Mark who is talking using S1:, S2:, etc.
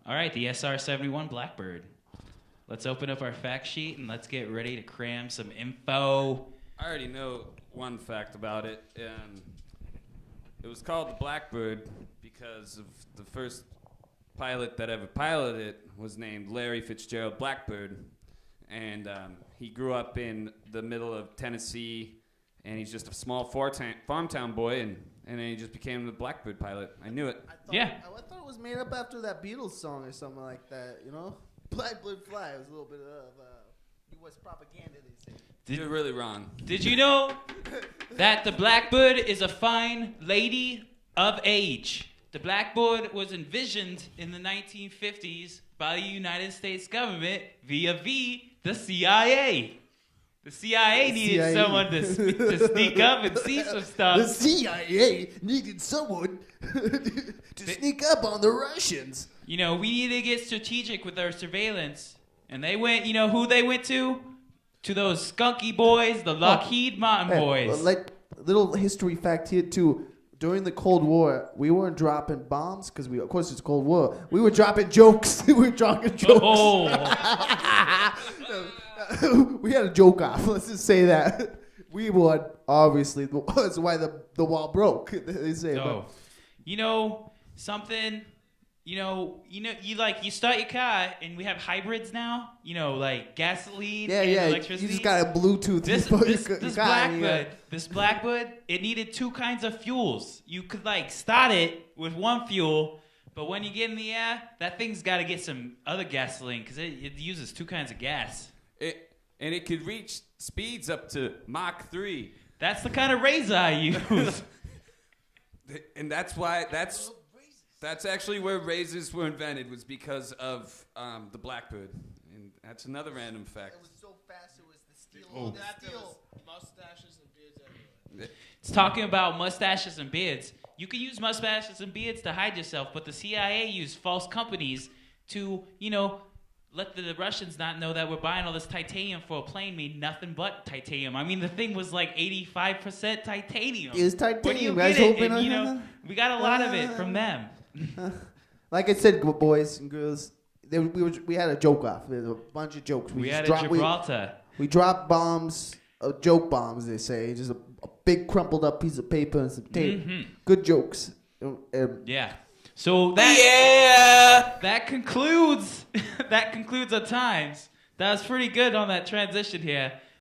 S1: All right, the SR-71 Blackbird. Let's open up our fact sheet and let's get ready to cram some info.
S2: I already know one fact about it. It was called the Blackbird because of the first pilot that ever piloted it was named Larry Fitzgerald Blackbird. And he grew up in the middle of Tennessee, and he's just a small farm town boy, and then he just became the Blackbird pilot. I knew it.
S3: I thought it was made up after that Beatles song or something like that, you know? Blackbird Fly. It was a little bit of U.S. propaganda, they say.
S2: You're really wrong.
S1: Did you know that the Blackbird is a fine lady of age? The Blackbird was envisioned in the 1950s by the United States government via the CIA. The CIA needed someone to sneak up and see some stuff.
S3: The CIA needed someone to sneak up on the Russians.
S1: You know, we need to get strategic with our surveillance. And they went, you know who they went to? To those skunky boys, the Lockheed Martin boys.
S3: Like, little history fact here, too. During the Cold War, we weren't dropping bombs because of course, it's Cold War. We were dropping jokes. We were dropping jokes.
S1: Oh.
S3: We had a joke off. Let's just say that. We won, obviously. That's why the wall broke. They say.
S1: So, you know something. You start your car, and we have hybrids now. You know, like gasoline and electricity.
S3: You just got a Bluetooth.
S1: This Blackbird, it needed two kinds of fuels. You could start it with one fuel, but when you get in the air, that thing's got to get some other gasoline because it uses two kinds of gas.
S2: And it could reach speeds up to Mach 3.
S1: That's the kind of razor I use.
S2: And that's actually where razors were invented, was because of the Blackbird. And that's another random fact.
S3: It was so fast, it was the steel.
S4: Oh. There was mustaches and beards everywhere.
S1: It's talking about mustaches and beards. You can use mustaches and beards to hide yourself, but the CIA used false companies to, let the Russians not know that we're buying all this titanium for a plane made nothing but titanium. I mean, the thing was like 85% titanium.
S3: It was titanium.
S1: When you
S3: Guys,
S1: get it, and, we got a lot of it from them.
S3: Like I said, boys and girls, we had a joke off. There was a bunch of jokes.
S1: We had a Gibraltar.
S3: We dropped bombs, joke bombs, they say. Just a big crumpled up piece of paper and some tape.
S1: Mm-hmm.
S3: Good jokes.
S1: Yeah. So that concludes our times. That was pretty good on that transition here.